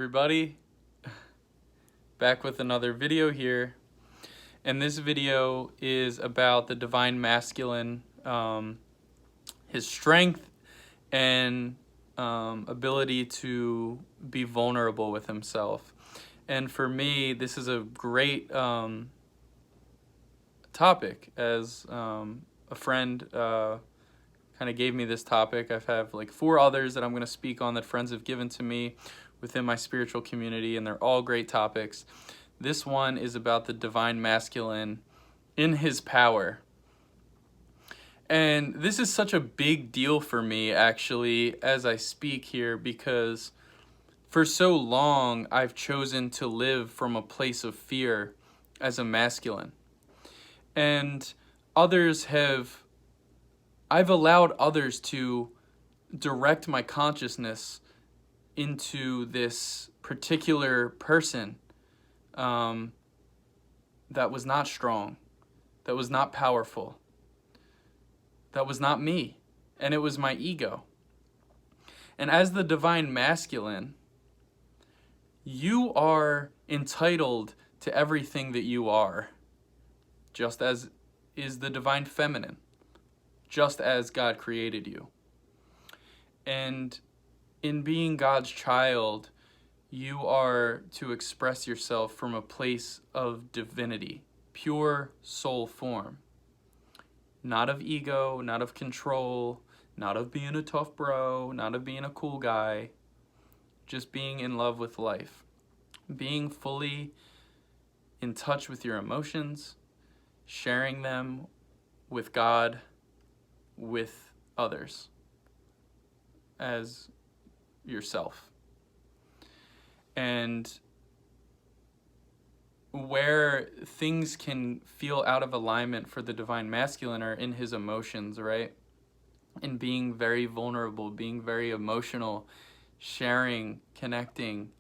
everybody? Back with another video here. And this video is about the divine masculine, his strength and ability to be vulnerable with himself. And for me, this is a great topic, as a friend kind of gave me this topic. I've had like 4 others that I'm going to speak on that friends have given to me within my spiritual community, and they're all great topics. This one is about the divine masculine in his power. And this is such a big deal for me, actually, as I speak here, because for so long I've chosen to live from a place of fear as a masculine. And I've allowed others to direct my consciousness into this particular person that was not strong, that was not powerful, that was not me, and it was my ego. And as the divine masculine, you are entitled to everything that you are, just as is the divine feminine, just as God created you. And in being God's child, you are to express yourself from a place of divinity, pure soul form. Not of ego, not of control, not of being a tough bro, not of being a cool guy, just being in love with life. Being fully in touch with your emotions, sharing them with God, with others, as yourself. And where things can feel out of alignment for the divine masculine are in his emotions, right? In being very vulnerable, being very emotional, sharing, connecting.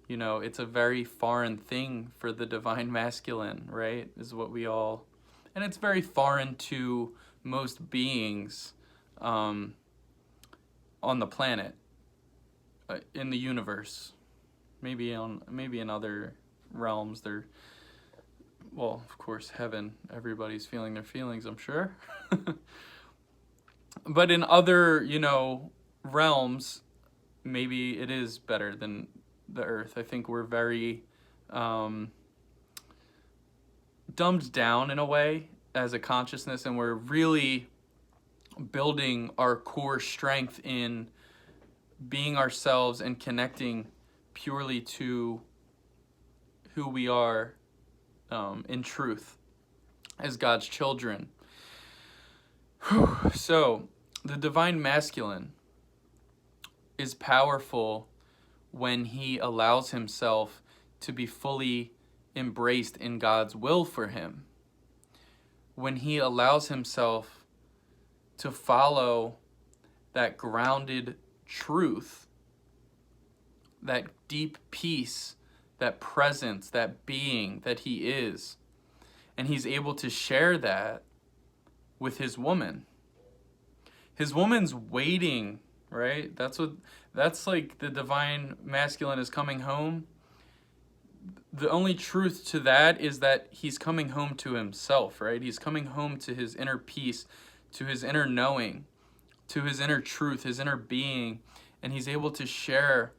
You know, it's a very foreign thing for the divine masculine, right? Is what we all, and it's very foreign to most beings on the planet, in the universe, maybe in other realms. They're, well, of course, heaven, everybody's feeling their feelings, I'm sure. But in other, realms, maybe it is better than the earth. I think we're very dumbed down in a way as a consciousness, and we're really building our core strength in being ourselves and connecting purely to who we are in truth as God's children. So the divine masculine is powerful when he allows himself to be fully embraced in God's will for him. When he allows himself to follow that grounded truth, that deep peace, that presence, that being that he is, and he's able to share that with his woman. His woman's waiting, right? That's like the divine masculine is coming home. The only truth to that is that he's coming home to himself, right? He's coming home to his inner peace, to his inner knowing, to his inner truth, his inner being, and he's able to share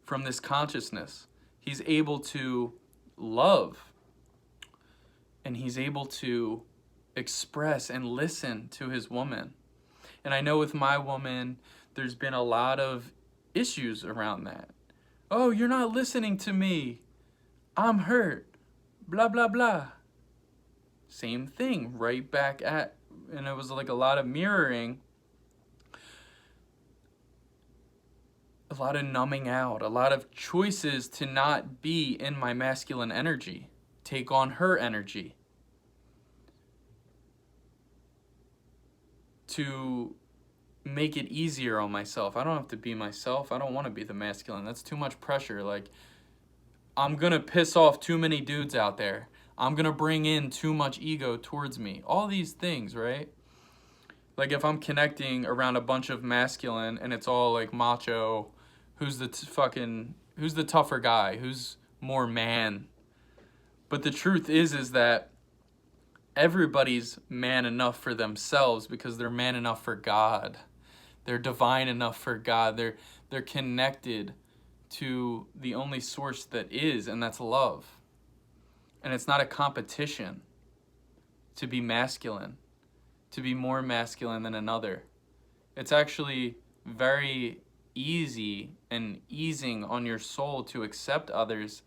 from this consciousness. He's able to love, and he's able to express and listen to his woman. And I know with my woman, there's been a lot of issues around that. Oh, you're not listening to me. I'm hurt. Blah, blah, blah. Same thing, right back at, and it was like a lot of mirroring, a lot of numbing out, a lot of choices to not be in my masculine energy, take on her energy, to make it easier on myself. I don't have to be myself. I don't want to be the masculine. That's too much pressure. Like, I'm going to piss off too many dudes out there. I'm going to bring in too much ego towards me. All these things, right? Like if I'm connecting around a bunch of masculine and it's all like macho, who's the fucking who's the tougher guy, who's more man. But the truth is that everybody's man enough for themselves because they're man enough for God. They're divine enough for God. They're connected to the only source that is, and that's love. And it's not a competition to be masculine, to be more masculine than another. It's actually very easy and easing on your soul to accept others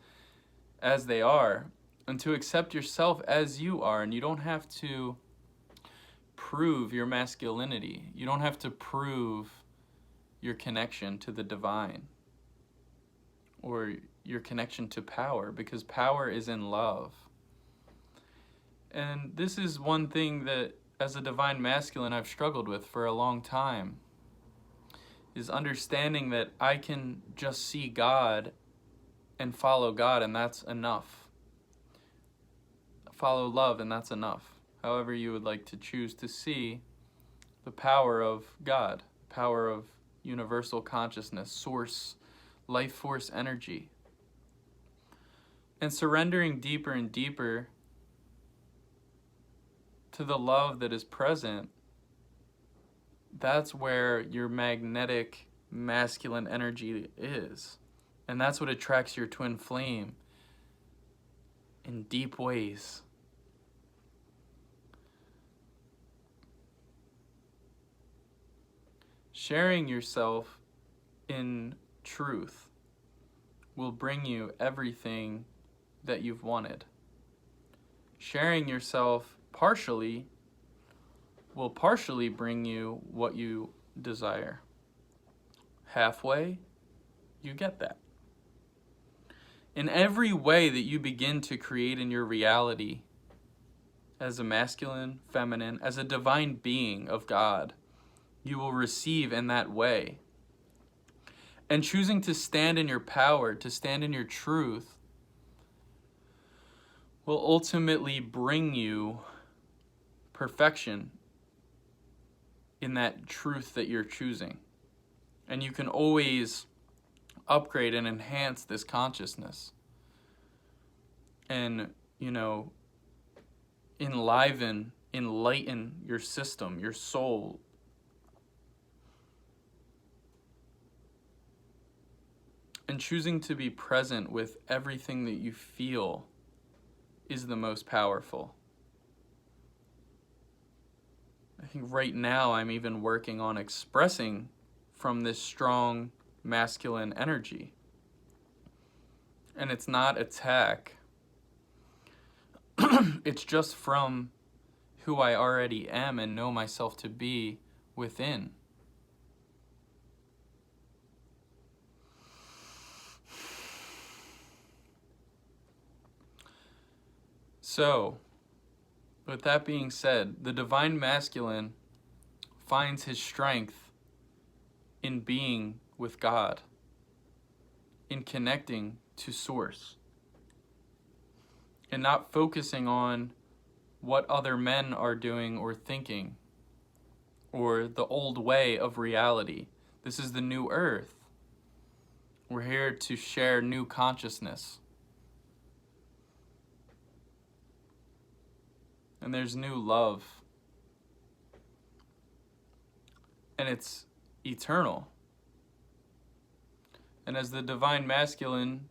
as they are and to accept yourself as you are. And you don't have to prove your masculinity. You don't have to prove your connection to the divine or your connection to power, because power is in love. And this is one thing that, as a divine masculine, I've struggled with for a long time, is understanding that I can just see God and follow God, and that's enough. Follow love, and that's enough. However you would like to choose to see the power of God, power of universal consciousness, source, life force energy. And surrendering deeper and deeper to the love that is present, that's where your magnetic masculine energy is. And that's what attracts your twin flame in deep ways. Sharing yourself in truth will bring you everything that you've wanted. Sharing yourself partially will partially bring you what you desire. Halfway, you get that. In every way that you begin to create in your reality as a masculine, feminine, as a divine being of God, you will receive in that way. And choosing to stand in your power, to stand in your truth, will ultimately bring you perfection in that truth that you're choosing. And you can always upgrade and enhance this consciousness. And, enlighten your system, your soul. And choosing to be present with everything that you feel is the most powerful. I think right now I'm even working on expressing from this strong masculine energy. And it's not attack. It's just from who I already am and know myself to be within. So, with that being said, the divine masculine finds his strength in being with God, in connecting to Source, and not focusing on what other men are doing or thinking, or the old way of reality. This is the new earth. We're here to share new consciousness. And there's new love. And it's eternal. And as the divine masculine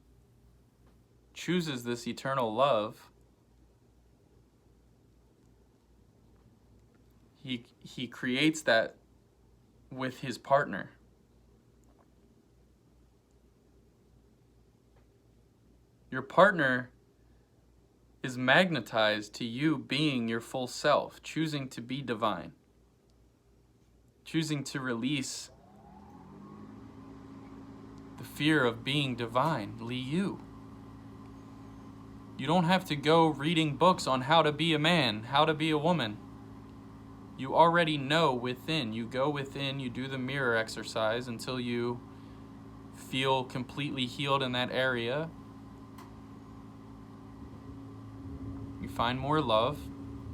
chooses this eternal love, he creates that with his partner. Your partner is magnetized to you being your full self, choosing to be divine, choosing to release the fear of being divinely you. You don't have to go reading books on how to be a man, how to be a woman. You already know within. You go within, you do the mirror exercise until you feel completely healed in that area. You find more love,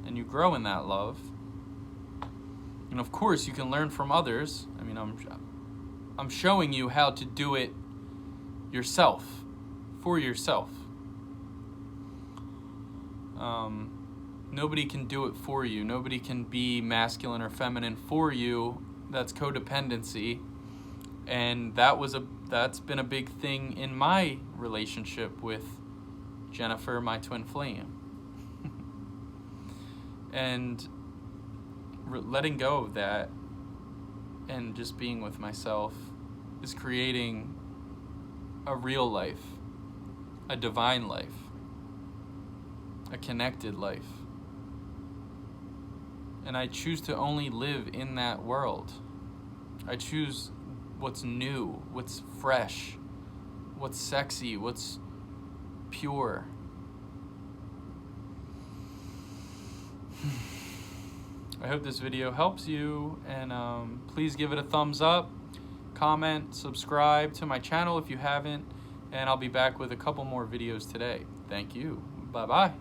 and you grow in that love. And of course, you can learn from others. I mean, I'm showing you how to do it, yourself, for yourself. Nobody can do it for you. Nobody can be masculine or feminine for you. That's codependency. And that's been a big thing in my relationship with Jennifer, my twin flame. And letting go of that and just being with myself is creating a real life, a divine life, a connected life. And I choose to only live in that world. I choose what's new, what's fresh, what's sexy, what's pure. I hope this video helps you, and please give it a thumbs up, comment, subscribe to my channel if you haven't, and I'll be back with a couple more videos today. Thank you. Bye-bye.